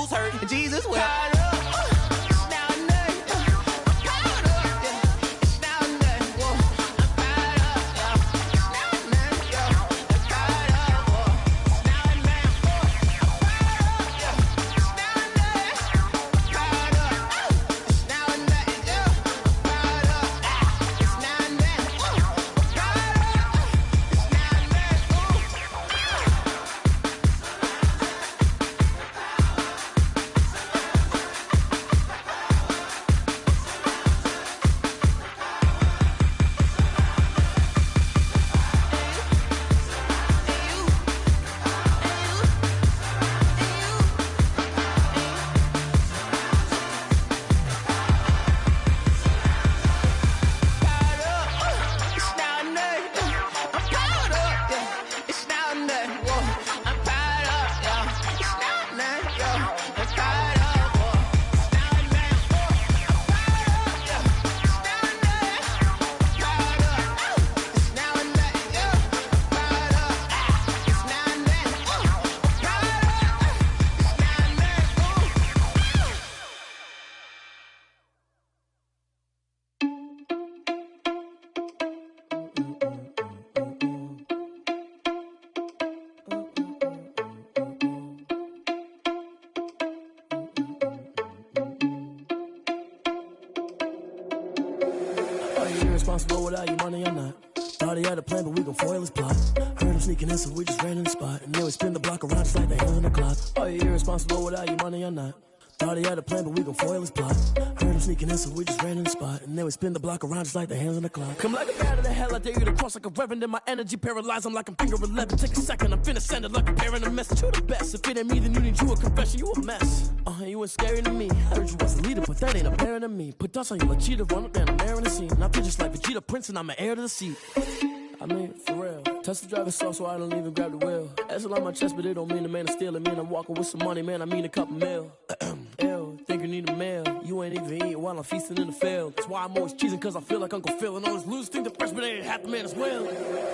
souls hurt, and Jesus will. Responsible without your money or not. Thought he had a plan, but we gon' foil his plot. Heard him sneaking in, so we just ran in the spot. And then we spin the block around just like the hands on the clock. Are you irresponsible without your money or not? Thought he had a plan, but we gon' foil his plot. Heard him sneaking in, so we just ran in the spot. And then we spin the block around just like the hands on the clock. Come like a bat of the hell, I dare you to cross like a reverend. In my energy paralyzed, I'm like I'm finger 11. Take a second, I'm finna send it like a parent a message. You the best, if it ain't me, then you need you a confession. You a mess, you ain't scary to me. Heard you was a leader, but that ain't apparent to me. Put dust on you like cheetah, run up down, I'm airing the scene. I feel just like Vegeta Prince, and I'm an heir to the seat. I mean, for real. Touch the driver's soft, so I don't even grab the wheel. That's on my chest, but it don't mean the man is stealing. Man, I'm walking with some money, man, I mean a couple mil. Ew, think you need a meal. You ain't even eating while I'm feasting in the field. That's why I'm always cheesing, cause I feel like Uncle Phil. And all this loose think the freshman ain't half the man as well.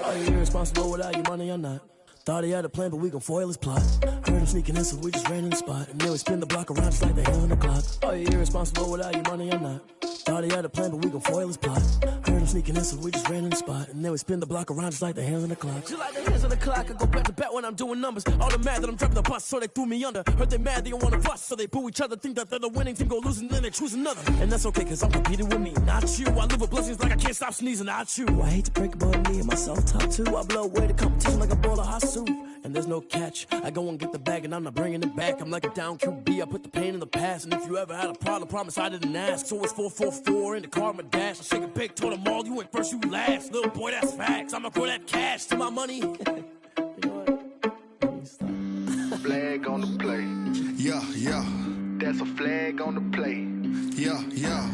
Are you irresponsible without your money or not? Thought he had a plan, but we gon' foil his plot. Heard him sneaking in, so we just ran in the spot. And then we spin the block around just like the hands on the clock. Are you irresponsible without your money or not? Thought he had a plan, but we gon' foil his plot. Heard him sneaking in, so we just ran in the spot. And then we spin the block around just like the hands on the clock. Just like the hands on the clock, I go back to back when I'm doing numbers. All the mad that I'm driving the bus, so they threw me under. Heard they mad, they don't wanna bust, so they boo each other. Think that they're the winning team, go losing, then they choose another. And that's okay, cause I'm competing with me, not you. I live with blessings like I can't stop sneezing, not you. I hate to break it, but me and my self-talk too. I blow away the competition like a bowl of hot soup. And there's no catch. I go and get the bag and I'm not bringing it back. I'm like a down QB, I put the pain in the past. And if you ever had a problem, promise I didn't ask. So it's 444 in the car, my dash. I shake a big, told them all, you went first, you last. Little boy, that's facts. I'ma throw that cash to my money. You know what? Flag on the play. Yeah, yeah. That's a flag on the play. Yeah, yeah.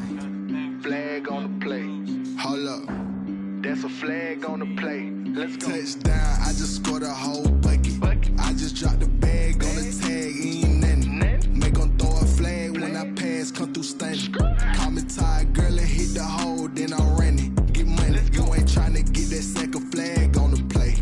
Flag on the play. Hold up. That's a flag on the play. Let's go. Touchdown, I just scored a whole bucket. I just dropped the bag on the tag, ain't nothing. Make 'em throw a flag when I pass, come through stunning. Call me tired, girl, and hit the hole, then I'm running. Get money, you ain't tryna get that second flag on the play.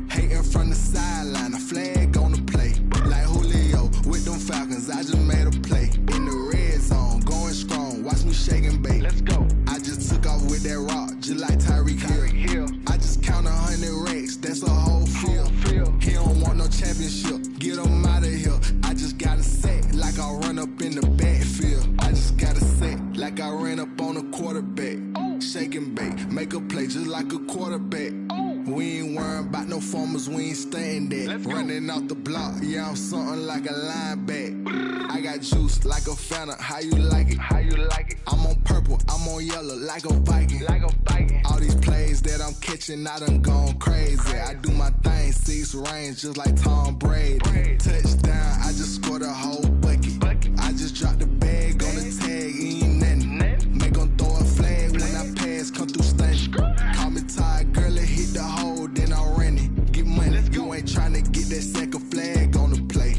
Hating from the sideline, a flag on the play. Like Julio with them Falcons, I just made a play. In the red zone, going strong, watch me shake and bake. Let's go. I just took off with that rock, just like Tyreek Hill. I just count 100 racks, that's a whole field. He don't want no championship, get him out of here. I just got a set, like I run up in the backfield. I just got a set, like I ran up on a quarterback. Shake and bake, make a play just like a quarterback. We ain't worrying about no formers, we ain't staying there. Running out the block, yeah, I'm something like a lineback. I got juice like a Fanta, how you like it? How you like it? I'm on purple, I'm on yellow, like a Viking. Like a Viking. All these plays that I'm catching, I done gone crazy. I do my thing, 6 range, just like Tom Brady. Touchdown, I just scored a whole bucket. I just dropped the bag on the tag, ain't nothing. Make 'em throw a flag when I pass, come through stunning. Call me tired, girl, and hit the hole, then I'm running. Get money, you ain't tryna get that second flag on the play.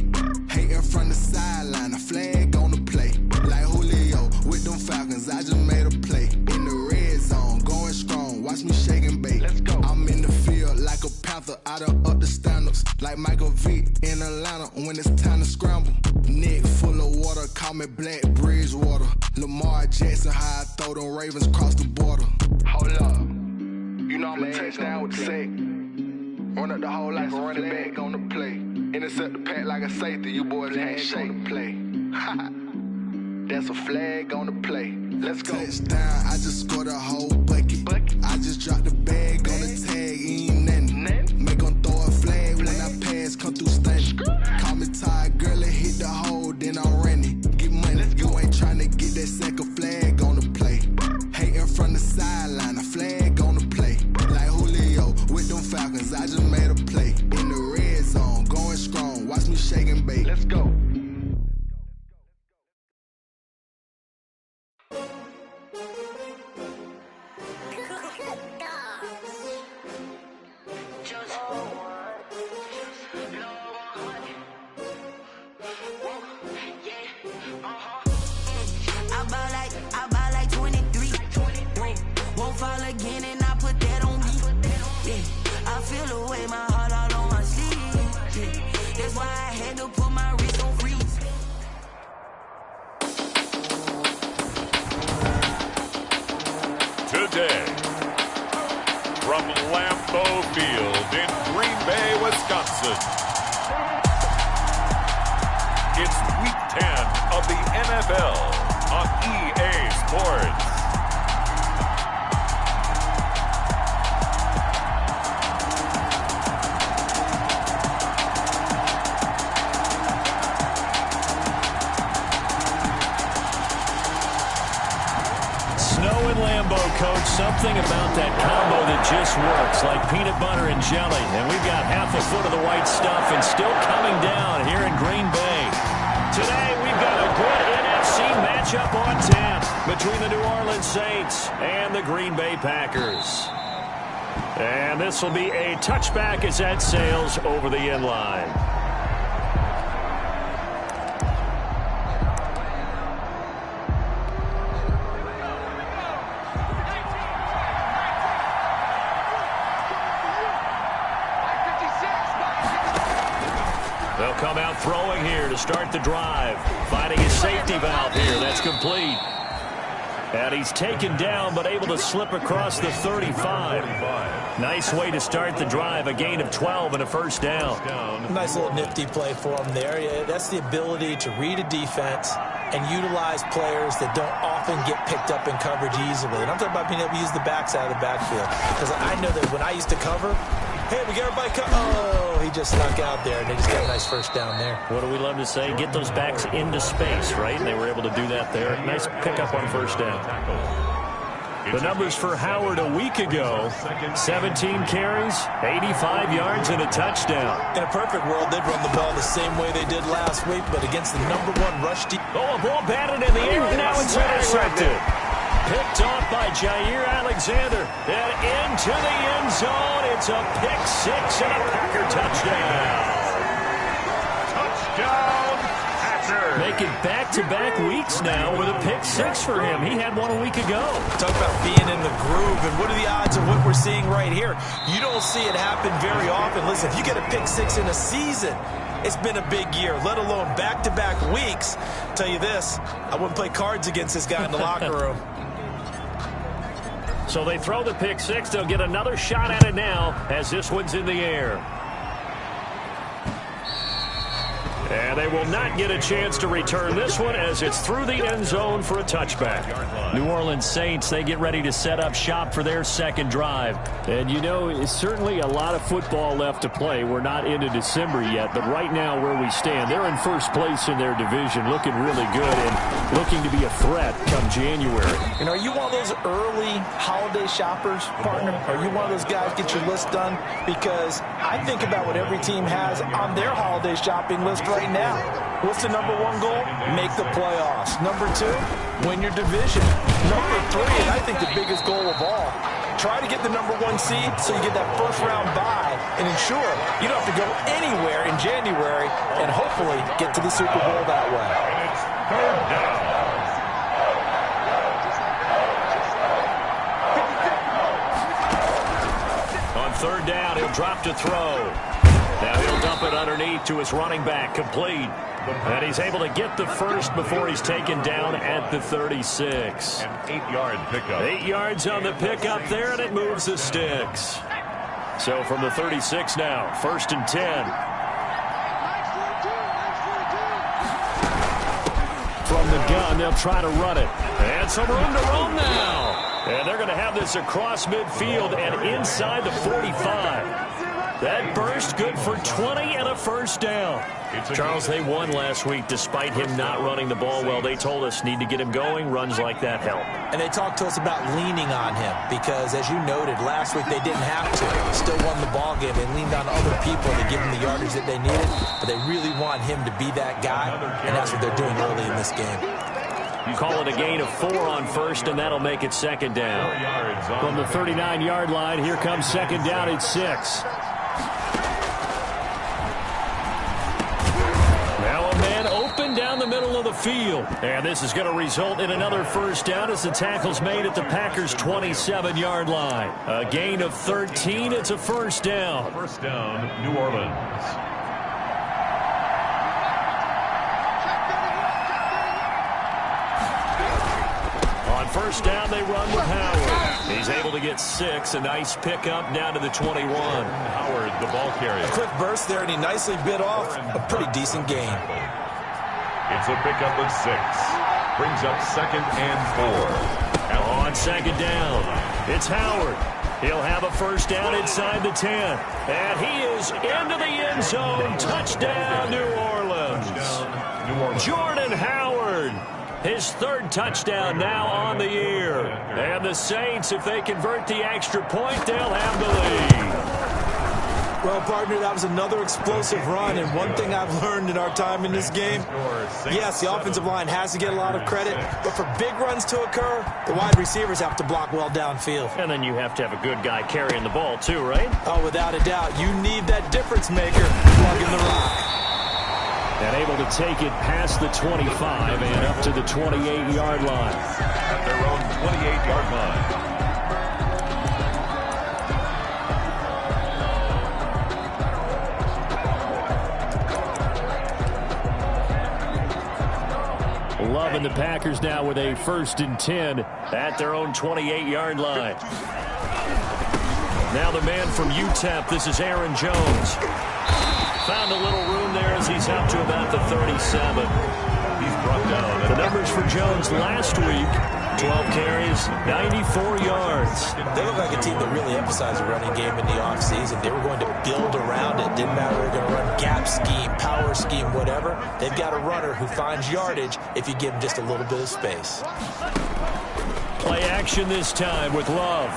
Hating from the sideline, a flag on the play. Like Julio with them Falcons, I just made a play. In the red zone, going strong, watch me shake and bake. Let's go. I'm in the field like a Panther, I done up the standards. Like Michael Vick in Atlanta when it's time to scramble. Neck full of Call me Black Bridgewater. Lamar Jackson, how I throw them Ravens across the border. Hold up. You know I'm a touchdown with the sack. Run up the whole like a running back on the play. Intercept the pack like a safety. You boys ain't shake the play. That's a flag on the play. Let's go. Touchdown, I just scored a whole bucket. I just dropped the bag on the tag, ain't nothing. Make 'em throw a flag when I pass, come through stunning. Call me tired, girl, it hit the hole, then I'm running. Get money, you ain't tryna get that second flag on the play. Hating from the sideline, a flag on the play. Like Julio with them Falcons, I just made a play. In the red zone, going strong, watch me shake and bake. Let's go. I buy like 23. Won't fall again and I put that on me. Yeah, I feel the way, my heart all on my sleeve. Yeah, that's why I had to put my wrist on freeze. Today, from Lambeau Field in Green Bay, Wisconsin, it's Week 10 of the NFL on EA Sports. Snow and Lambeau, Coach, something about that combo that just works, like peanut butter and jelly. And we've got half a foot of the white stuff and still coming down here in Green Bay. Today, we've got a good NFC matchup on tap between the New Orleans Saints and the Green Bay Packers. And this will be a touchback as that sails over the end line. They'll come out throwing here to start the drive. Finding his safety valve here. That's complete. And he's taken down but able to slip across the 35. Nice way to start the drive. A gain of 12 and a first down. Nice little nifty play for him there. Yeah, that's the ability to read a defense and utilize players that don't often get picked up in coverage easily. And I'm talking about being able to use the backside of the backfield. Because I know that when I used to cover, hey, we got everybody oh, he just snuck out there, and they just got a nice first down there. What do we love to say? Get those backs into space, right? And they were able to do that there. Nice pickup on first down. The numbers for Howard a week ago, 17 carries, 85 yards, and a touchdown. In a perfect world, they'd run the ball the same way they did last week, but against the #1 rush team. Oh, a ball batted in the air, and now it's intercepted. Picked off by Jair Alexander. And into the end zone. It's a pick six and a Packer touchdown. Touchdown, Packers. Making back-to-back weeks now with a pick six for him. He had one a week ago. Talk about being in the groove, and what are the odds of what we're seeing right here? You don't see it happen very often. Listen, if you get a pick six in a season, it's been a big year, let alone back-to-back weeks. I'll tell you this, I wouldn't play cards against this guy in the locker room. So they throw the pick six. They'll get another shot at it now as this one's in the air. And they will not get a chance to return this one as it's through the end zone for a touchback. New Orleans Saints, they get ready to set up shop for their second drive. And, you know, it's certainly a lot of football left to play. We're not into December yet, but right now where we stand, they're in first place in their division, looking really good and looking to be a threat come January. And are you one of those early holiday shoppers, partner? Are you one of those guys get your list done? Because I think about what every team has on their holiday shopping list right now. What's the #1 goal? Make the playoffs. #2, win your division. #3, and I think the biggest goal of all, try to get the #1 seed so you get that first round bye and ensure you don't have to go anywhere in January and hopefully get to the Super Bowl that way. And it's third down. On third down, he'll drop to throw. Now he'll dump it underneath to his running back, complete. And he's able to get the first before he's taken down at the 36. An 8-yard pickup. 8 yards on the pickup there, and it moves the sticks. So from the 36 now, 1st and 10. From the gun, they'll try to run it. And some room to roam now. And they're going to have this across midfield and inside the 45. That burst good for 20 and a first down. Charles, they won last week despite him not running the ball well. They told us need to get him going. Runs like that help. And they talked to us about leaning on him because, as you noted, last week they didn't have to. Still won the ball game. They leaned on other people to give them the yardage that they needed. But they really want him to be that guy, and that's what they're doing early in this game. You call it a gain of 4 on first, and that'll make it second down. From the 39-yard line, here comes second down at 6. Down the middle of the field. And this is going to result in another first down as the tackle's made at the Packers' 27-yard line. A gain of 13. It's a first down. First down, New Orleans. On first down, they run with Howard. He's able to get 6. A nice pickup down to the 21. Howard, the ball carrier. A quick burst there, and he nicely bit off a pretty decent gain. It's a pickup of 6. Brings up 2nd and 4. On second down, it's Howard. He'll have a first down inside the 10. And he is into the end zone. Touchdown, New Orleans. Jordan Howard. His 3rd touchdown now on the year. And the Saints, if they convert the extra point, they'll have the lead. Well, partner, that was another explosive run, and one thing I've learned in our time in this game, yes, the offensive line has to get a lot of credit, but for big runs to occur, the wide receivers have to block well downfield. And then you have to have a good guy carrying the ball too, right? Oh, without a doubt. You need that difference maker plugging the rock. And able to take it past the 25 and up to the 28-yard line. At their own 28-yard line. Loving the Packers now with a 1st and 10 at their own 28-yard line. Now the man from UTEP, this is Aaron Jones. Found a little room there as he's out to about the 37. He's brought down. The numbers for Jones last week, 12 carries, 94 yards. They look like a team that really emphasized the running game in the offseason. They were going to build around it. Didn't matter if they were going to run gap scheme, power scheme, whatever. They've got a runner who finds yardage if you give him just a little bit of space. Play action this time with Love.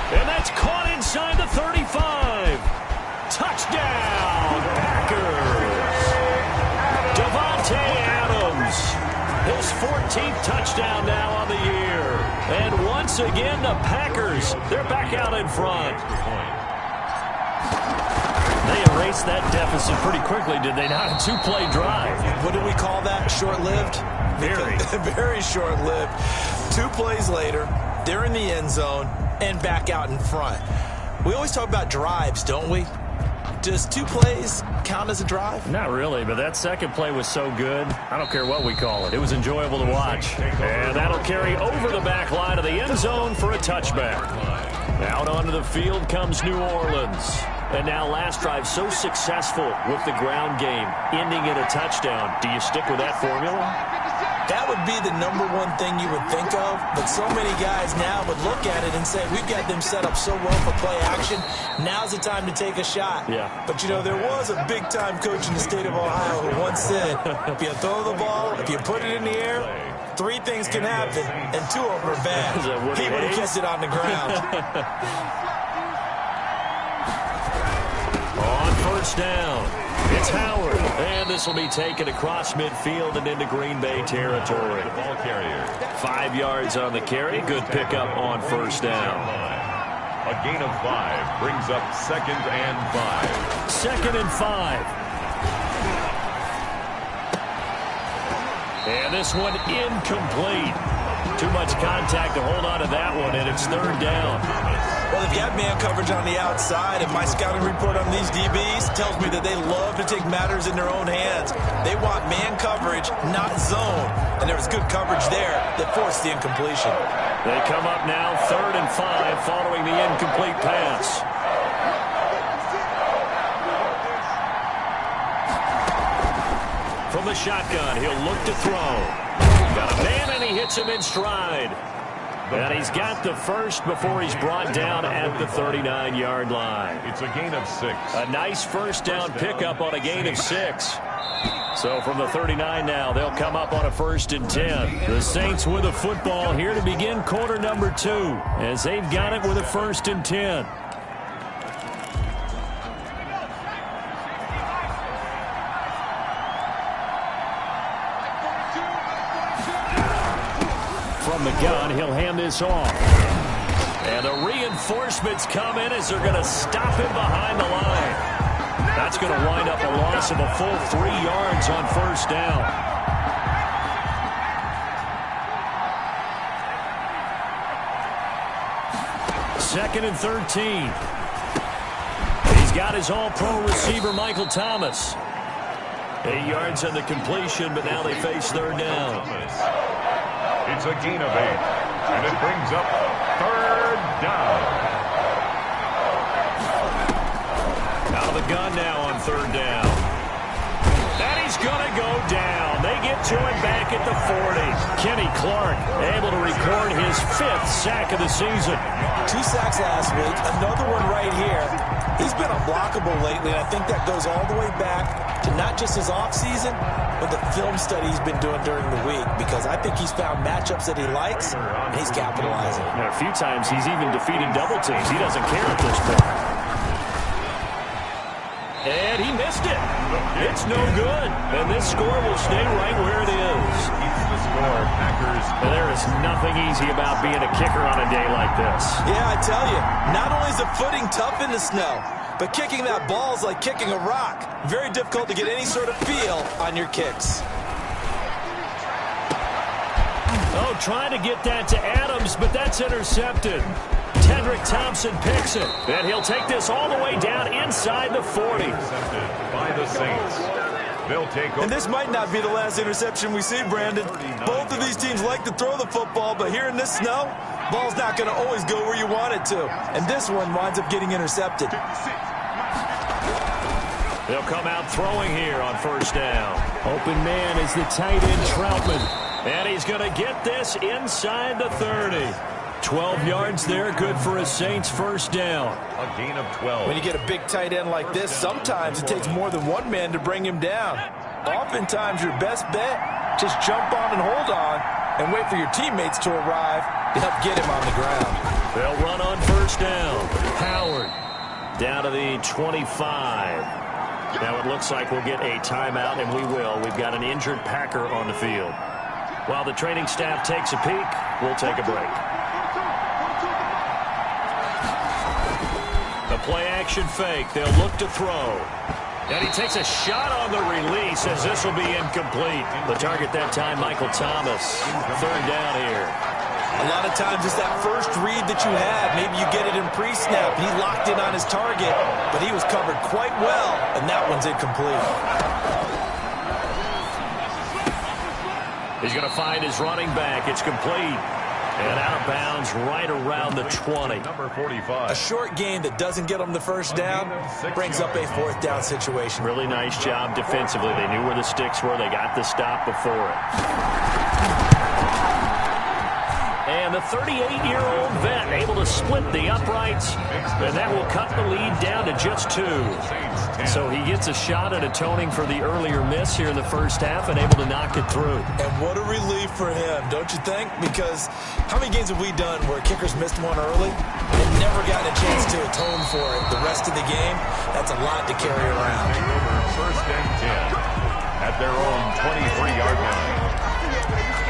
And that's caught inside the 35. Touchdown, Packers. Devontae Adams. His 14th touchdown now on the year. And once again, the Packers, they're back out in front. They erased that deficit pretty quickly, did they not? A 2-play drive. What do we call that? Short-lived? Very. Very short-lived. 2 plays later, they're in the end zone and back out in front. We always talk about drives, don't we? Does 2 plays count as a drive? Not really, but that second play was so good. I don't care what we call it. It was enjoyable to watch. And that'll carry over the back line of the end zone for a touchback. Out onto the field comes New Orleans. And now last drive so successful with the ground game, ending in a touchdown. Do you stick with that formula? That would be the number one thing you would think of, but so many guys now would look at it and say, we've got them set up so well for play action, now's the time to take a shot. Yeah. But, you know, there was a big-time coach in the state of Ohio who once said, if you throw the ball, if you put it in the air, 3 things can happen, and 2 of them are bad. He would have kept it on the ground. On first down, it's Howard. And this will be taken across midfield and into Green Bay territory. Ball carrier. 5 yards on the carry. Good pickup on first down. A gain of 5 brings up 2nd and 5. 2nd and 5. And this one incomplete. Too much contact to hold on to that one, and it's 3rd down. Well, they've got man coverage on the outside, and my scouting report on these DBs tells me that they love to take matters in their own hands. They want man coverage, not zone. And there was good coverage there that forced the incompletion. They come up now 3rd and 5 following the incomplete pass. From the shotgun, he'll look to throw. Got a man, and he hits him in stride. And he's got the first before he's brought down at the 39-yard line. It's a gain of 6. A nice first down pickup on a gain of 6. So from the 39 now, they'll come up on a 1st and 10. The Saints with a football here to begin quarter number 2, as they've got it with a 1st and 10. From the gun, he'll hand this off. And the reinforcements come in as they're going to stop him behind the line. That's going to wind up a loss of a full 3 yards on 1st down. Second and 13. He's got his all-pro receiver, Michael Thomas. 8 yards on the completion, but now they face 3rd down. It's a gain of 8, and it brings up 3rd down. Out of the gun now on 3rd down. And he's going to go down. They get to him back at the 40. Kenny Clark able to record his 5th sack of the season. 2 sacks last week, another one right here. He's been unblockable lately, and I think that goes all the way back to not just his offseason, but the film study he's been doing during the week, because I think he's found matchups that he likes, and he's capitalizing. And a few times he's even defeated double teams. He doesn't care at this point. And he missed it. It's no good. And this score will stay right where it is. Keeps the score, Packers. And there is nothing easy about being a kicker on a day like this. Yeah, I tell you, not only is the footing tough in the snow, but kicking that ball is like kicking a rock. Very difficult to get any sort of feel on your kicks. Oh, trying to get that to Adams, but that's intercepted. Tedrick Thompson picks it, and he'll take this all the way down inside the 40. Intercepted by the Saints. They'll take over. And this might not be the last interception we see, Brandon. Both of these teams like to throw the football, but here in this snow, ball's not going to always go where you want it to. And this one winds up getting intercepted. They'll come out throwing here on 1st down. Open man is the tight end Troutman. And he's going to get this inside the 30. 12 yards there, good for a Saints 1st down. A gain of 12. When you get a big tight end like this, sometimes it takes more than one man to bring him down. Oftentimes, your best bet, just jump on and hold on and wait for your teammates to arrive to help get him on the ground. They'll run on 1st down. Howard down to the 25. Now it looks like we'll get a timeout, and we will. We've got an injured Packer on the field. While the training staff takes a peek, we'll take a break. The play-action fake. They'll look to throw. And he takes a shot on the release as this will be incomplete. The target that time, Michael Thomas. 3rd down here. A lot of times it's that first read that you have. Maybe you get it in pre-snap. He locked in on his target, but he was covered quite well, and that one's incomplete. He's going to find his running back. It's complete. And out of bounds right around the 20. Number 45. A short gain that doesn't get them the 1st down brings up a 4th down situation. Really nice job defensively. They knew where the sticks were. They got the stop before it. And the 38-year-old vet able to split the uprights, and that will cut the lead down to just 2. So he gets a shot at atoning for the earlier miss here in the 1st half and able to knock it through. And what a relief for him, don't you think? Because how many games have we done where kickers missed one early and never gotten a chance to atone for it the rest of the game? That's a lot to carry around. 1st and 10 at their own 23-yard line.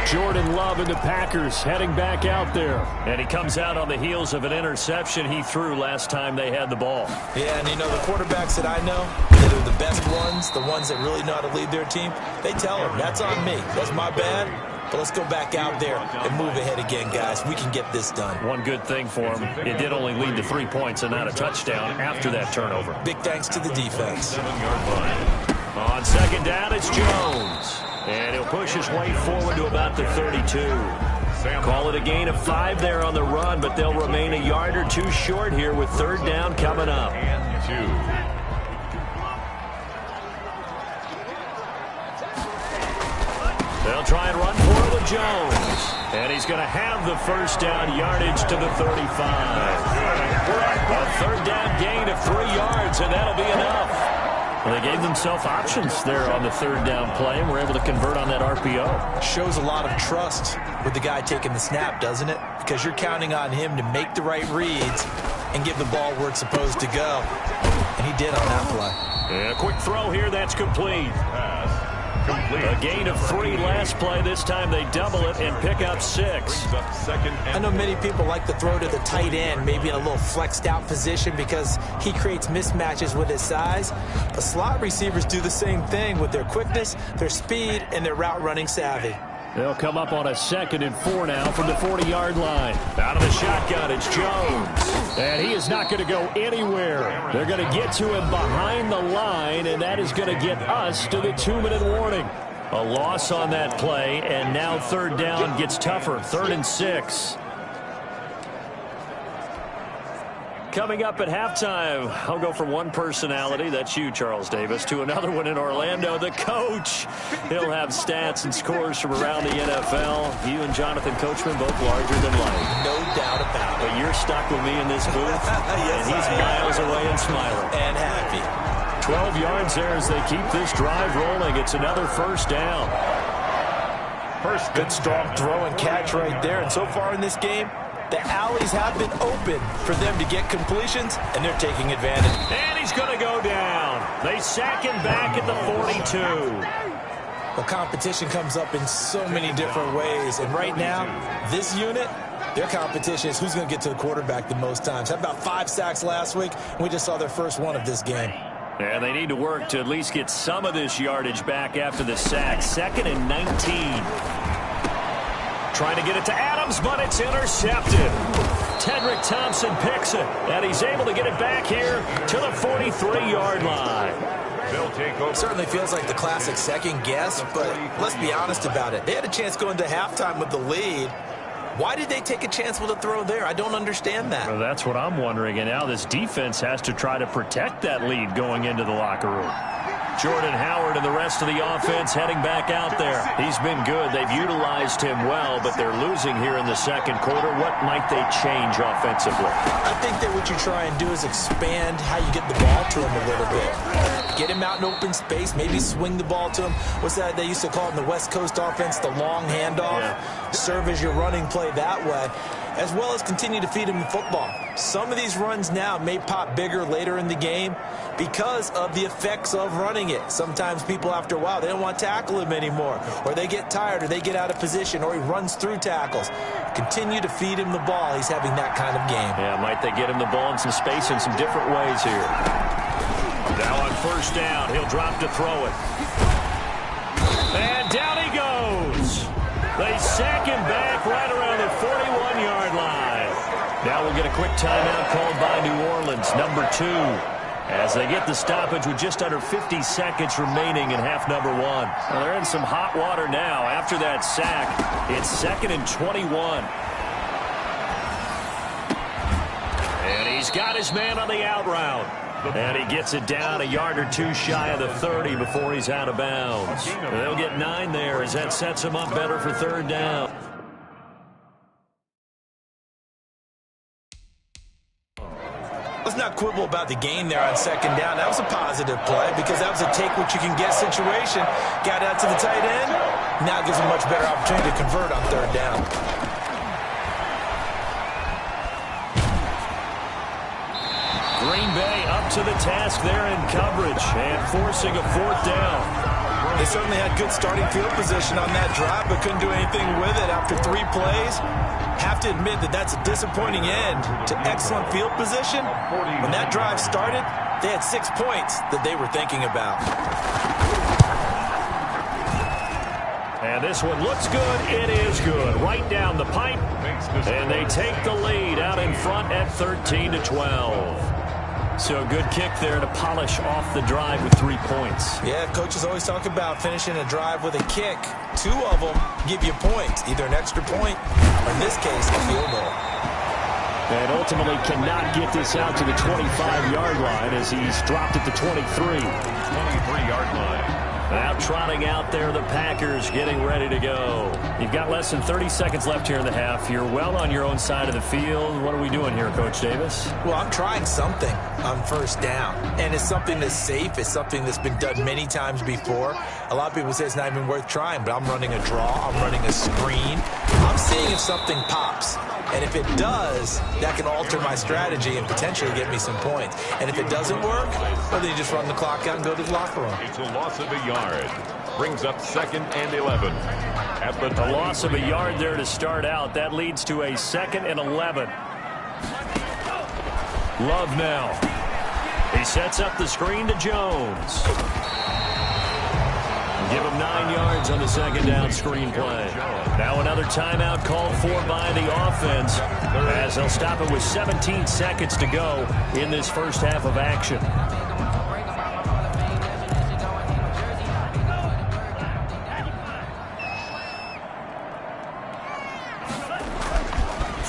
Jordan Love and the Packers heading back out there. And he comes out on the heels of an interception he threw last time they had the ball. Yeah, and you know, the quarterbacks that I know that are the best ones, the ones that really know how to lead their team, they tell them, that's on me. That's my bad. But let's go back out there and move ahead again, guys. We can get this done. One good thing for him, it did only lead to 3 points and not a touchdown after that turnover. Big thanks to the defense. 7-yard line. On second down, it's Jones. And he'll push his way forward to about the 32. Call it a gain of 5 there on the run, but they'll remain a yard or two short here with third down coming up. They'll try and run for it with Jones. And he's going to have the first down yardage to the 35. A third down gain of 3 yards, and that'll be enough. Well, they gave themselves options there on the third down play and were able to convert on that RPO. Shows a lot of trust with the guy taking the snap, doesn't it? Because you're counting on him to make the right reads and give the ball where it's supposed to go. And he did on that play. And a quick throw here, that's complete. A gain of 3 last play. This time they double it and pick up 6. I know many people like to throw to the tight end, maybe in a little flexed out position because he creates mismatches with his size. But slot receivers do the same thing with their quickness, their speed, and their route running savvy. They'll come up on a 2nd and 4 now from the 40-yard line. Out of the shotgun, it's Jones. And he is not going to go anywhere. They're going to get to him behind the line, and that is going to get us to the 2-minute warning. A loss on that play, and now third down gets tougher. 3rd and 6. Coming up at halftime, I'll go from one personality, that's you, Charles Davis, to another one in Orlando, the coach. He'll have stats and scores from around the NFL. You and Jonathan Coachman both larger than life. No doubt about it. But you're stuck with me in this booth, yes, and he's miles away and smiling. And happy. 12 yards there as they keep this drive rolling. It's another first down. Good strong throw and catch right there. And so far in this game, the alleys have been open for them to get completions, and they're taking advantage. And he's going to go down. They sack him back at the 42. Well, competition comes up in so many different ways. And right now, this unit, their competition is who's going to get to the quarterback the most times. Had about 5 sacks last week, and we just saw their first one of this game. And they need to work to at least get some of this yardage back after the sack. 2nd and 19. Trying to get it to Adams, but it's intercepted. Tedrick Thompson picks it, and he's able to get it back here to the 43-yard line. They'll take over. Certainly feels like the classic second guess, but let's be honest about it. They had a chance going to halftime with the lead. Why did they take a chance with a throw there? I don't understand that. Well, that's what I'm wondering, and now this defense has to try to protect that lead going into the locker room. Jordan Howard and the rest of the offense heading back out there. He's been good. They've utilized him well, but they're losing here in the second quarter. What might they change offensively? I think that what you try and do is expand how you get the ball to him a little bit. Get him out in open space, maybe swing the ball to him. What's that they used to call in the West Coast offense, the long handoff? Yeah. Serve as your running play that way, as well as continue to feed him the football. Some of these runs now may pop bigger later in the game because of the effects of running it. Sometimes people, after a while, they don't want to tackle him anymore, or they get tired, or they get out of position, or he runs through tackles. Continue to feed him the ball. He's having that kind of game. Yeah, might they get him the ball in some space in some different ways here. Now on first down, he'll drop to throw it. And down he goes. They sack him back right around the 41-yard line. Now we'll get a quick timeout called by New Orleans, number 2, as they get the stoppage with just under 50 seconds remaining in half number 1. Well, they're in some hot water now. After that sack, it's 2nd and 21. And he's got his man on the out route. And he gets it down a yard or two shy of the 30 before he's out of bounds. They'll get 9 there as that sets him up better for third down. Let's not quibble about the gain there on second down. That was a positive play because that was a take-what-you-can-get situation. Got out to the tight end. Now gives him a much better opportunity to convert on third down. Green Bay up to the task there in coverage and forcing a fourth down. They certainly had good starting field position on that drive, but couldn't do anything with it after 3 plays. Have to admit that that's a disappointing end to excellent field position. When that drive started, they had 6 points that they were thinking about. And this one looks good. It is good. Right down the pipe. And they take the lead out in front at 13-12. So a good kick there to polish off the drive with 3 points. Yeah, coaches always talk about finishing a drive with a kick. 2 of them give you points, either an extra point or, in this case, a field goal. And ultimately cannot get this out to the 25-yard line as he's dropped at the 23. 23-yard line. Now trotting out there, the Packers getting ready to go. You've got less than 30 seconds left here in the half. You're well on your own side of the field. What are we doing here, Coach Davis? Well, I'm trying something on first down, and it's something that's safe. It's something that's been done many times before. A lot of people say it's not even worth trying, but I'm running a draw. I'm running a screen. I'm seeing if something pops. And if it does, that can alter my strategy and potentially get me some points. And if it doesn't work, well, then you just run the clock out and go to the locker room. It's a loss of a yard. Brings up 2nd and 11. At the A loss of a yard there to start out. That leads to a 2nd and 11. Love now. He sets up the screen to Jones. Give him 9 yards on the 2nd down screen play. Now another timeout called for by the offense as they'll stop it with 17 seconds to go in this first half of action.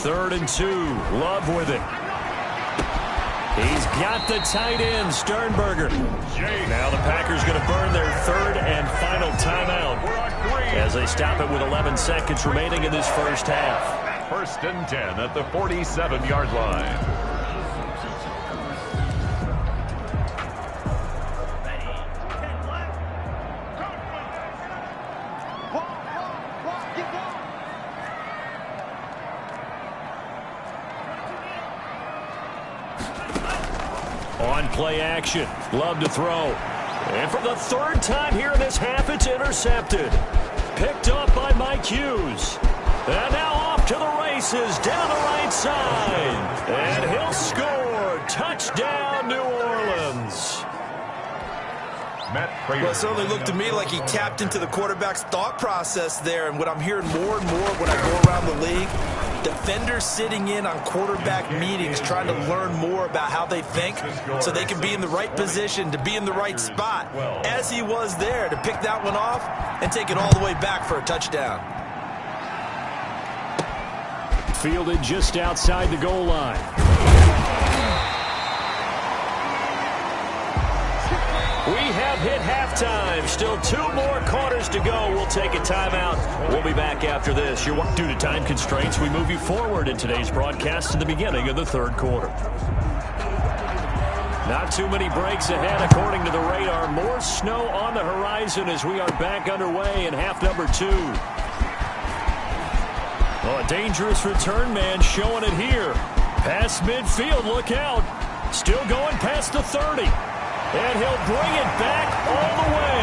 Third and 2. Love with it. He's got the tight end, Sternberger. Now the Packers going to burn their 3rd and final timeout as they stop it with 11 seconds remaining in this first half. 1st and 10 at the 47-yard line. On play action. Love to throw. And for the 3rd time here in this half, it's intercepted. Picked up by Mike Hughes. And now off to the races down the right side. And he'll score. Touchdown, New Orleans. Well, it certainly looked to me like he tapped into the quarterback's thought process there. And what I'm hearing more and more when I go around the league, defenders sitting in on quarterback meetings trying to learn more about how they think so they can be in the right position to be in the right spot, as he was there to pick that one off and take it all the way back for a touchdown. Fielded just outside the goal line. We have hit halftime. Still 2 more quarters to go. We'll take a timeout. We'll be back after this. Due to time constraints, we move you forward in today's broadcast to the beginning of the 3rd quarter. Not too many breaks ahead according to the radar. More snow on the horizon as we are back underway in half number 2. Oh, a dangerous return man showing it here. Past midfield, look out. Still going past the 30. And he'll bring it back all the way.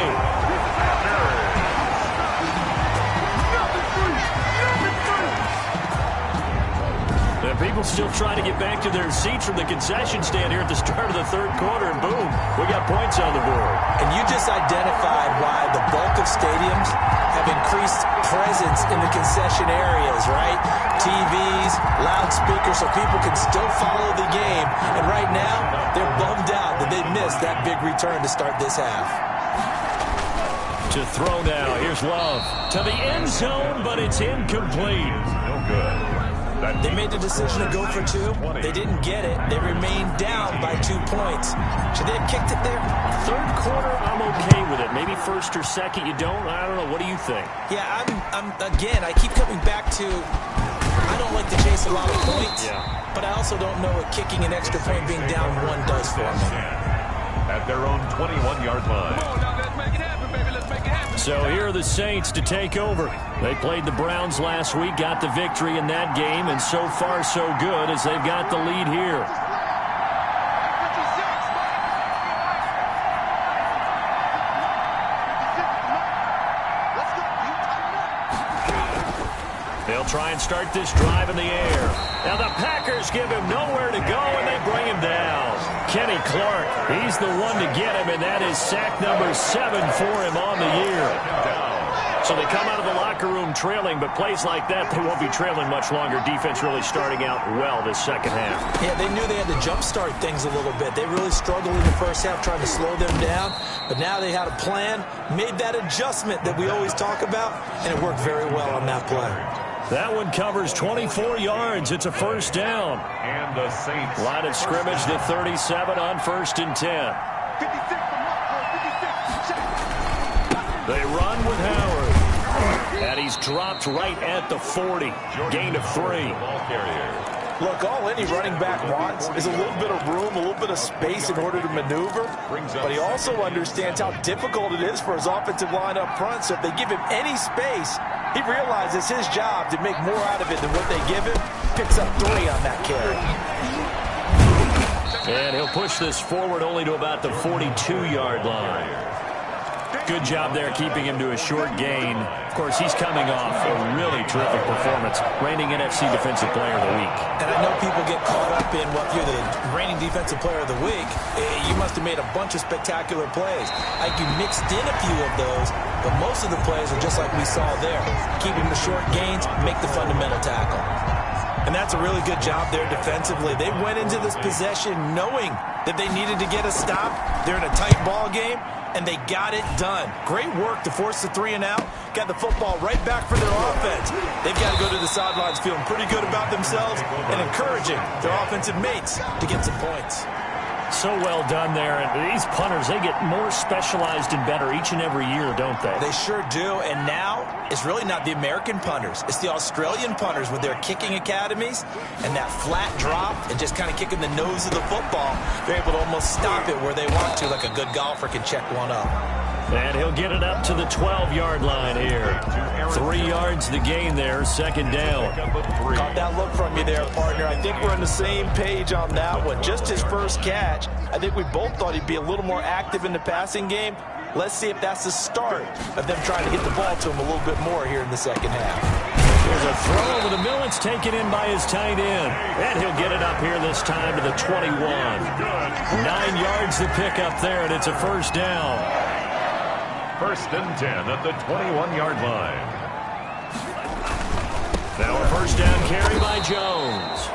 The people still trying to get back to their seats from the concession stand here at the start of the 3rd quarter, and boom, we got points on the board. And you just identified why the bulk of stadiums have increased presence in the concession areas, right? TVs, loudspeakers, so people can still follow the game. And right now, they're bummed out that they missed that big return to start this half. To throw now, here's Love. To the end zone, but it's incomplete. No good. They made the decision to go for 2. They didn't get it. They remained down by 2 points. Should they have kicked it there? 3rd quarter, I'm okay with it. Maybe 1st or 2nd, you don't. I don't know. What do you think? Yeah, again, I keep coming back to I don't like to chase a lot of points, but I also don't know what kicking an extra point being down 1 does for me. At their own 21-yard line. Come on, now, let's make it happen, baby. Let's make it happen. So here are the Saints to take over. They played the Browns last week, got the victory in that game, and so far so good as they've got the lead here. They'll try and start this drive in the air. Now the Packers give him nowhere to go, and they bring him down. Kenny Clark, he's the one to get him, and that is sack number 7 for him on the year. So So they come out of the locker room trailing, but plays like that, they won't be trailing much longer. Defense really starting out well this second half. Yeah, they knew they had to jumpstart things a little bit. They really struggled in the first half trying to slow them down, but now they had a plan, made that adjustment that we always talk about, and it worked very well on that play. That one covers 24 yards. It's a first down. And the Saints. Line of scrimmage to 37 on 1st and 10. They run with Howard. And he's dropped right at the 40. Gain of 3. Look, all any running back wants is a little bit of room, a little bit of space in order to maneuver. But he also understands how difficult it is for his offensive line up front. So if they give him any space, he realizes his job to make more out of it than what they give him. Picks up 3 on that carry. And he'll push this forward only to about the 42-yard line. Good job there keeping him to a short gain. Of course, he's coming off a really terrific performance, reigning NFC Defensive Player of the Week. And I know people get caught up in what you're the reigning Defensive Player of the Week. You must have made a bunch of spectacular plays. Like you mixed in a few of those, but most of the plays are just like we saw there. Keeping the short gains, make the fundamental tackle. And that's a really good job there defensively. They went into this possession knowing that they needed to get a stop. They're in a tight ball game, and they got it done. Great work to force the 3 and out. Got the football right back for their offense. They've got to go to the sidelines feeling pretty good about themselves and encouraging their offensive mates to get some points. So well done there. And these punters, they get more specialized and better each and every year, don't they? They sure do. And now it's really not the American punters. It's the Australian punters with their kicking academies and that flat drop and just kind of kicking the nose of the football. They're able to almost stop it where they want to, like a good golfer can check one up. And he'll get it up to the 12-yard line here. 3 yards the gain there, second down. Caught that look from you there, partner. I think we're on the same page on that one. Just his first catch. I think we both thought he'd be a little more active in the passing game. Let's see if that's the start of them trying to get the ball to him a little bit more here in the second half. There's a throw over the middle. It's taken in by his tight end. And he'll get it up here this time to the 21. 9 yards to pick up there, and it's a first down. 1st and 10 at the 21-yard line. Now a first down carry by Jones.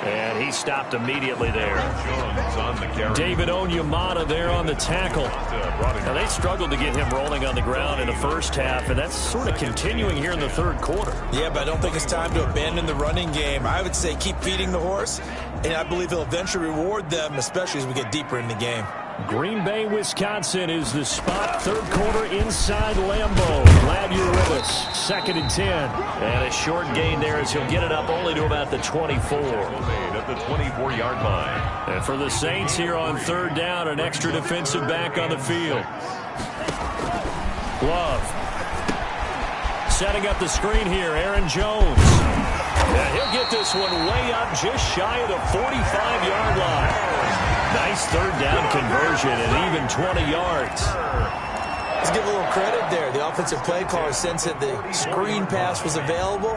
And he stopped immediately there. Jones on the carry. David Onyemata there on the tackle. Now they struggled to get him rolling on the ground in the first half, and that's sort of continuing here in the third quarter. Yeah, but I don't think it's time to abandon the running game. I would say keep feeding the horse, and I believe he'll eventually reward them, especially as we get deeper in the game. Green Bay, Wisconsin is the spot. Third quarter inside Lambeau. Glad you're with us. 2nd and 10. And a short gain there as he'll get it up only to about the 24. At the 24-yard line. And for the Saints here on 3rd down, an extra defensive back on the field. Love. Setting up the screen here, Aaron Jones. And he'll get this one way up just shy of the 45-yard line. Nice 3rd down conversion and even 20 yards. Let's give a little credit there. The offensive play caller sensed that the screen pass was available.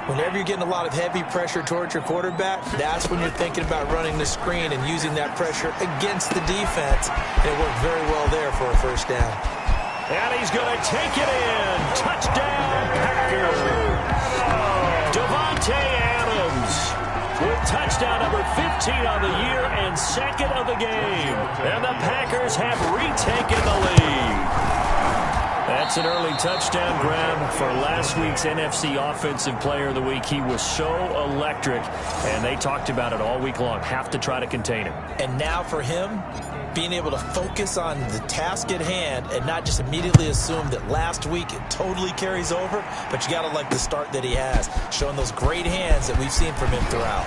Whenever you're getting a lot of heavy pressure towards your quarterback, that's when you're thinking about running the screen and using that pressure against the defense. It worked very well there for a first down. And he's going to take it in. Touchdown, Packers. Devontae Adams with touchdown number 15 on the year and 2nd of the game. And the Packers have retaken the lead. That's an early touchdown grab for last week's NFC Offensive Player of the Week. He was so electric, and they talked about it all week long. Have to try to contain him. And now for him, being able to focus on the task at hand and not just immediately assume that last week it totally carries over, but you got to like the start that he has, showing those great hands that we've seen from him throughout.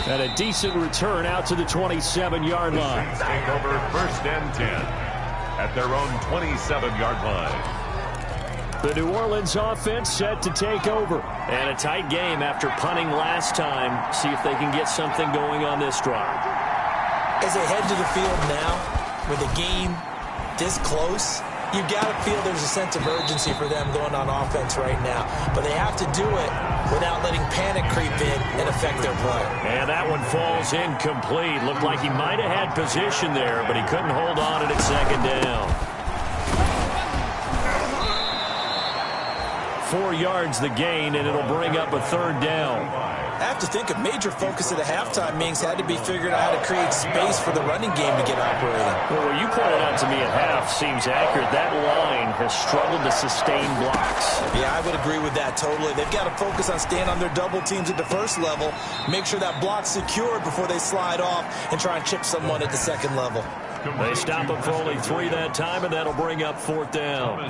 And a decent return out to the 27-yard line. Take over 1st and 10 at their own 27-yard line. The New Orleans offense set to take over. And a tight game after punting last time. See if they can get something going on this drive. As they head to the field now, with the game this close, you've got to feel there's a sense of urgency for them going on offense right now. But they have to do it without letting panic creep in and affect their play. And that one falls incomplete. Looked like he might have had position there, but he couldn't hold on at 2nd down. 4 yards the gain, and it'll bring up a 3rd down. I have to think a major focus of the halftime meetings had to be figuring out how to create space for the running game to get operating. Well, what you pointed out to me at half seems accurate. That line has struggled to sustain blocks. Yeah, I would agree with that totally. They've got to focus on staying on their double teams at the first level, make sure that block's secured before they slide off and try and chip someone at the second level. They stop him for only 3 that time, and that'll bring up 4th down.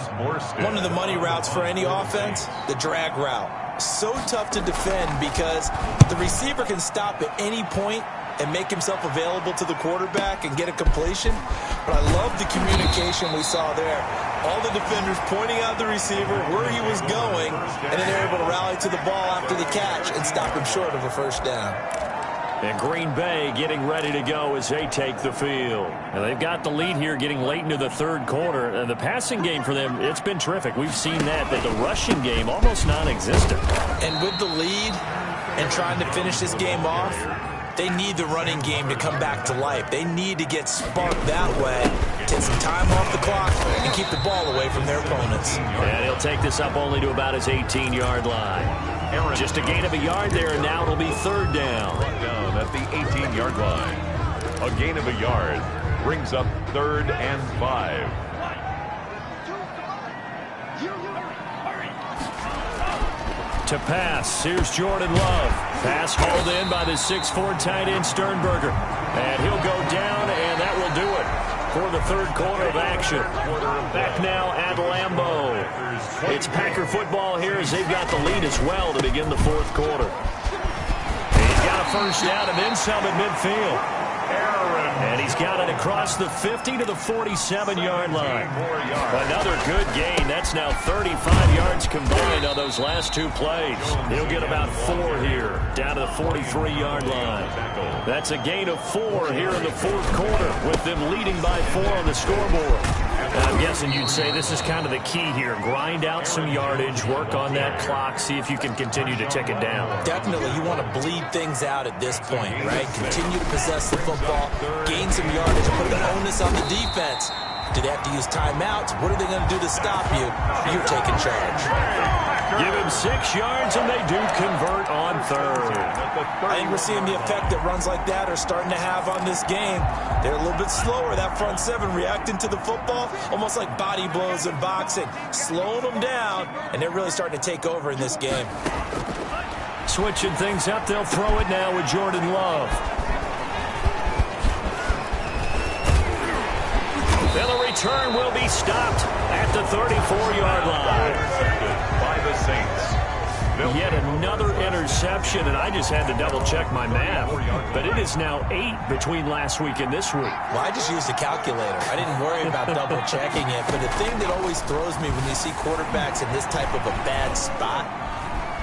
One of the money routes for any offense, the drag route. So tough to defend because the receiver can stop at any point and make himself available to the quarterback and get a completion. But I love the communication we saw there. All the defenders pointing out the receiver, where he was going, and then they're able to rally to the ball after the catch and stop him short of a 1st down. And Green Bay getting ready to go as they take the field. And they've got the lead here getting late into the 3rd quarter. And the passing game for them, it's been terrific. We've seen that, but the rushing game almost non-existent. And with the lead and trying to finish this game off, they need the running game to come back to life. They need to get sparked that way, take some time off the clock, and keep the ball away from their opponents. And he'll take this up only to about his 18-yard line. Just a gain of a yard there, and now it'll be 3rd down. Down at the 18-yard line. A gain of a yard brings up 3rd and 5. To pass, here's Jordan Love. Pass hauled in by the 6'4" tight end Sternberger. And he'll go down, and that will do it for the 3rd quarter of action. Back now at Lambeau. It's Packer football here as they've got the lead as well to begin the 4th quarter. He's got a 1st down and then some at midfield. And he's got it across the 50 to the 47-yard line. Another good gain. That's now 35 yards combined on those last 2 plays. He'll get about 4 here, down to the 43-yard line. That's a gain of 4 here in the 4th quarter, with them leading by 4 on the scoreboard. And I'm guessing you'd say this is kind of the key here. Grind out some yardage, work on that clock, see if you can continue to tick it down. Definitely, you want to bleed things out at this point, right? Continue to possess the football, gain some yardage, and put the onus on the defense. Do they have to use timeouts? What are they going to do to stop you? You're taking charge. Give him 6 yards, and they do convert on 3rd. I think we're seeing the effect that runs like that are starting to have on this game. They're a little bit slower, that front 7, reacting to the football, almost like body blows in boxing, slowing them down, and they're really starting to take over in this game. Switching things up, they'll throw it now with Jordan Love. And the return will be stopped at the 34-yard line. By the Saints. Yet another interception, and I just had to double-check my math. But it is now 8 between last week and this week. Well, I just used a calculator. I didn't worry about double-checking it. But the thing that always throws me when you see quarterbacks in this type of a bad spot,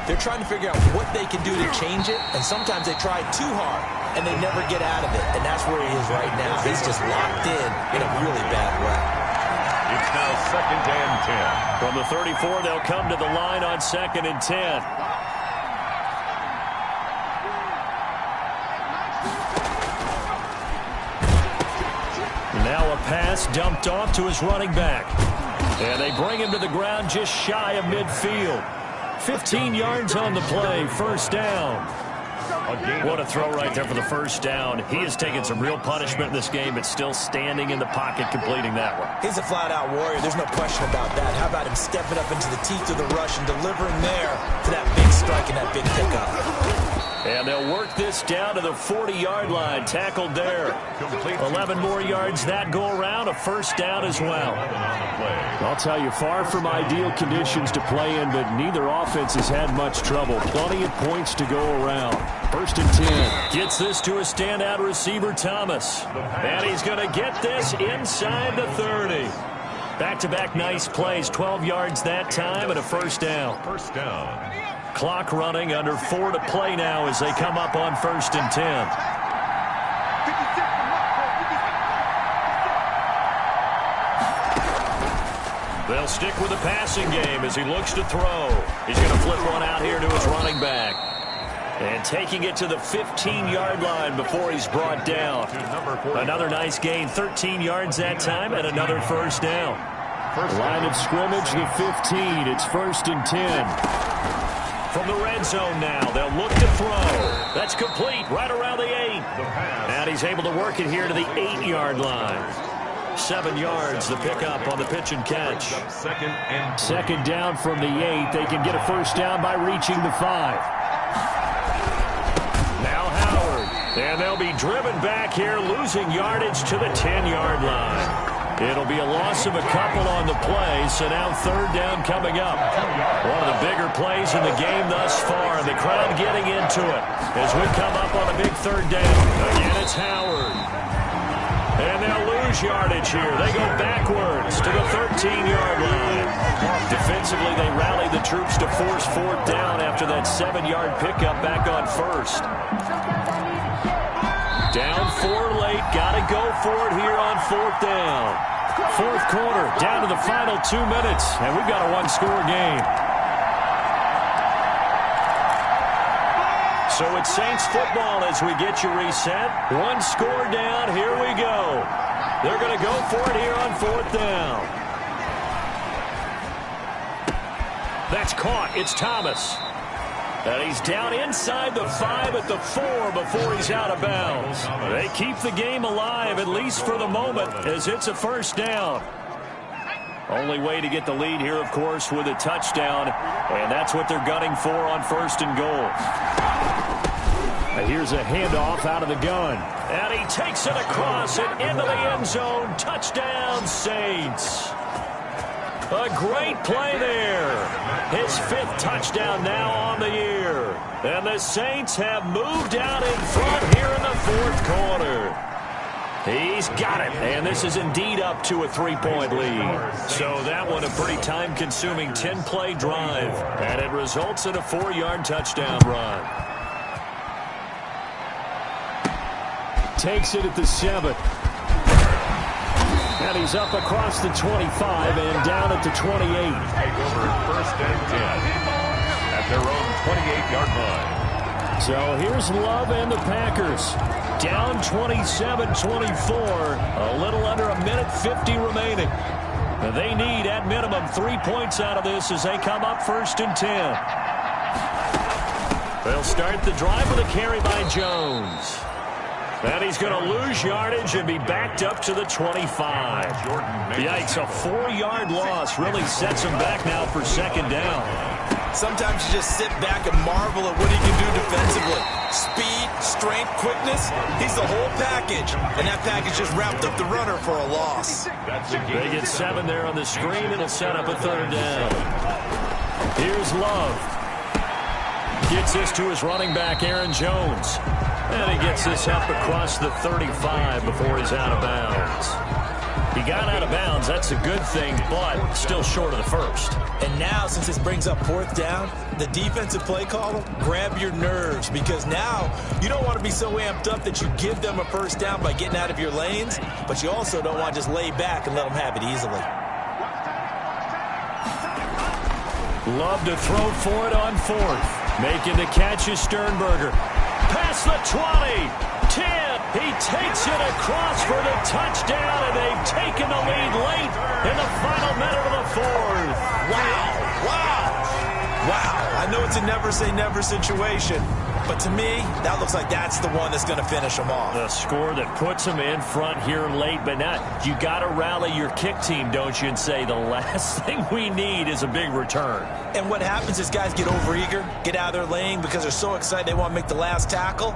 they're trying to figure out what they can do to change it, and sometimes they try too hard, and they never get out of it. And that's where he is right now. He's just locked in a really bad way. It's now 2nd and 10. From the 34, they'll come to the line on 2nd and 10. Now a pass dumped off to his running back. And they bring him to the ground just shy of midfield. 15 yards on the play, 1st down. What a throw right there for the 1st down. He has taken some real punishment in this game, but still standing in the pocket, completing that one. He's a flat-out warrior. There's no question about that. How about him stepping up into the teeth of the rush and delivering there for that big strike and that big pickup. And they'll work this down to the 40-yard line. Tackled there. 11 more yards that go around. A 1st down as well. I'll tell you, far from ideal conditions to play in, but neither offense has had much trouble. Plenty of points to go around. 1st and 10. Gets this to a standout receiver, Thomas. And he's going to get this inside the 30. Back-to-back nice plays. 12 yards that time and a 1st down. 1st down. Clock running, under 4 to play now as they come up on 1st and 10. They'll stick with the passing game as he looks to throw. He's going to flip one out here to his running back. And taking it to the 15-yard line before he's brought down. Another nice gain, 13 yards that time, and another 1st down. Line of scrimmage, the 15. It's 1st and 10. From the red zone now, they'll look to throw. That's complete right around the 8. And he's able to work it here to the 8-yard line. 7 yards, the pickup on the pitch and catch. Second down from the 8. They can get a first down by reaching the 5. Now Howard. And they'll be driven back here, losing yardage to the 10-yard line. It'll be a loss of a couple on the play, so now 3rd down coming up. One of the bigger plays in the game thus far, and the crowd getting into it as we come up on a big 3rd down. Again, it's Howard. And they'll lose yardage here. They go backwards to the 13-yard line. Defensively, they rally the troops to force 4th down after that 7-yard pickup back on 1st. Down 4 late. Got to go for it here on 4th down. 4th quarter, down to the final 2 minutes, and we've got a 1-score game. So it's Saints football as we get you reset. 1 score down. Here we go. They're going to go for it here on 4th down. That's caught. It's Thomas. And he's down inside the 5 at the 4 before he's out of bounds. They keep the game alive, at least for the moment, as it's a 1st down. Only way to get the lead here, of course, with a touchdown. And that's what they're gunning for on 1st and goal. Here's a handoff out of the gun. And he takes it across and into the end zone. Touchdown, Saints. A great play there. His 5th touchdown now on the year. And the Saints have moved out in front here in the 4th quarter. He's got it. And this is indeed up to a 3-point lead. So that one a pretty time-consuming 10-play drive. And it results in a 4-yard touchdown run. Takes it at the 7. And he's up across the 25 and down at the 28. Take over 1st and 10 at their own 28-yard line. So here's Love and the Packers. Down 27-24. A little under a minute 50 remaining. And they need, at minimum, 3 points out of this as they come up 1st and 10. They'll start the drive with a carry by Jones. And he's going to lose yardage and be backed up to the 25. Yikes, a 4-yard loss really sets him back now for 2nd down. Sometimes you just sit back and marvel at what he can do defensively. Speed, strength, quickness, he's the whole package. And that package just wrapped up the runner for a loss. They get 7 there on the screen. It'll set up a 3rd down. Here's Love. Gets this to his running back, Aaron Jones. And he gets this up across the 35 before he's out of bounds. He got out of bounds. That's a good thing, but still short of the 1st. And now, since this brings up 4th down, the defensive play caller, grab your nerves, because now you don't want to be so amped up that you give them a 1st down by getting out of your lanes, but you also don't want to just lay back and let them have it easily. Love to throw for it on 4th. Making the catch is Sternberger. Past the 20, 10, he takes it across for the touchdown, and they've taken the lead late in the final minute of the 4th. Wow. I know it's a never-say-never situation, but to me, that looks like that's the one that's going to finish them off. The score that puts them in front here late, but now you got to rally your kick team, don't you, and say the last thing we need is a big return. And what happens is guys get overeager, get out of their lane because they're so excited they want to make the last tackle.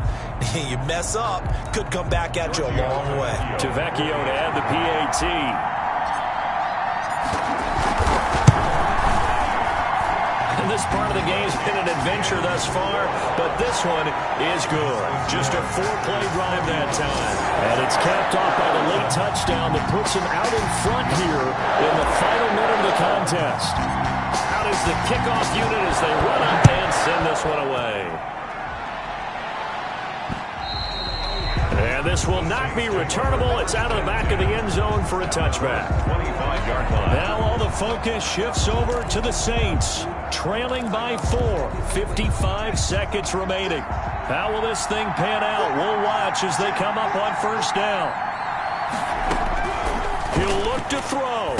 You mess up, could come back at you a long way. Tavecchio to add the PAT. And this part of the game's been an adventure thus far, but this one is good. Just a 4-play drive that time. And it's capped off by the late touchdown that puts him out in front here in the final minute of the contest. Out is the kickoff unit as they run up and send this one away. And this will not be returnable. It's out of the back of the end zone for a touchback. 25-yard line. Now all the focus shifts over to the Saints, trailing by 4. 55 seconds remaining. How will this thing pan out? We'll watch as they come up on 1st down. He'll look to throw.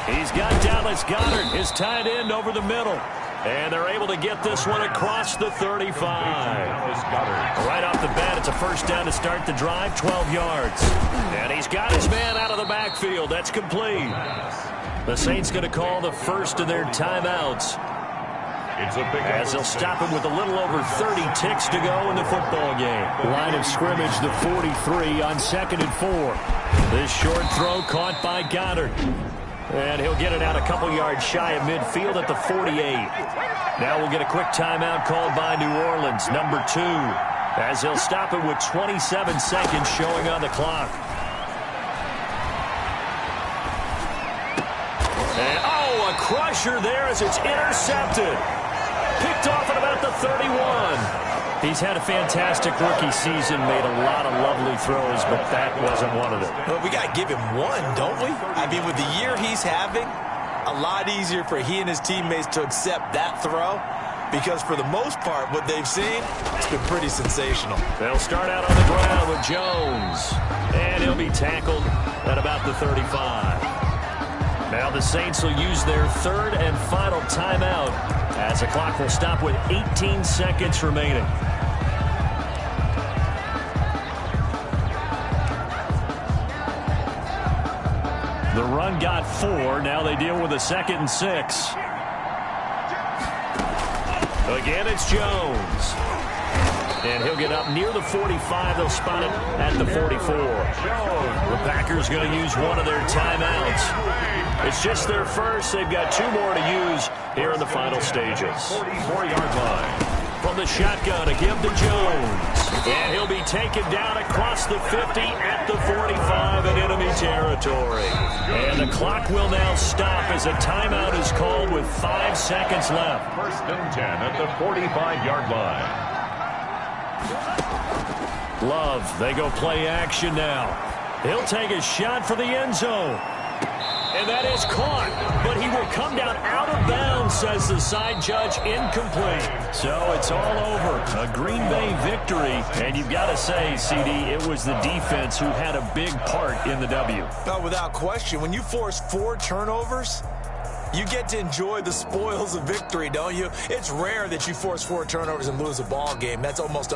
He's got Dallas Goedert, his tight end, over the middle. And they're able to get this one across the 35. Right off the bat, it's a first down to start the drive, 12 yards. And he's got his man out of the backfield. That's complete. The Saints going to call the first of their timeouts, as they'll stop him with a little over 30 ticks to go in the football game. Line of scrimmage, the 43 on 2nd and 4. This short throw caught by Goddard. And he'll get it out a couple yards shy of midfield at the 48. Now we'll get a quick timeout called by New Orleans, number 2, as he'll stop it with 27 seconds showing on the clock. And, a crusher there as it's intercepted. Picked off at about the 31. He's had a fantastic rookie season, made a lot of lovely throws, but that wasn't one of them. Well, we got to give him one, don't we? I mean, with the year he's having, a lot easier for he and his teammates to accept that throw, because for the most part, what they've seen, it's been pretty sensational. They'll start out on the ground with Jones, and he'll be tackled at about the 35. Now the Saints will use their third and final timeout, as the clock will stop with 18 seconds remaining. The run got 4. Now they deal with a 2nd and 6. Again, it's Jones. And he'll get up near the 45. They'll spot it at the 44. The Packers going to use one of their timeouts. It's just their first. They've got 2 more to use here in the final stages. 44-yard line. From the shotgun, a give to Jones. And he'll be taken down across the 50 at the 45 in enemy territory. And the clock will now stop as a timeout is called with 5 seconds left. 1st and 10 at the 45-yard line. Love, they go play action now. He'll take a shot for the end zone. And that is caught, but he will come down out of bounds, says the side judge, incomplete. So it's all over. A Green Bay victory, and you've got to say, CD, it was the defense who had a big part in the W. No, without question. When you force 4 turnovers, you get to enjoy the spoils of victory, don't you? It's rare that you force 4 turnovers and lose a ball game. That's almost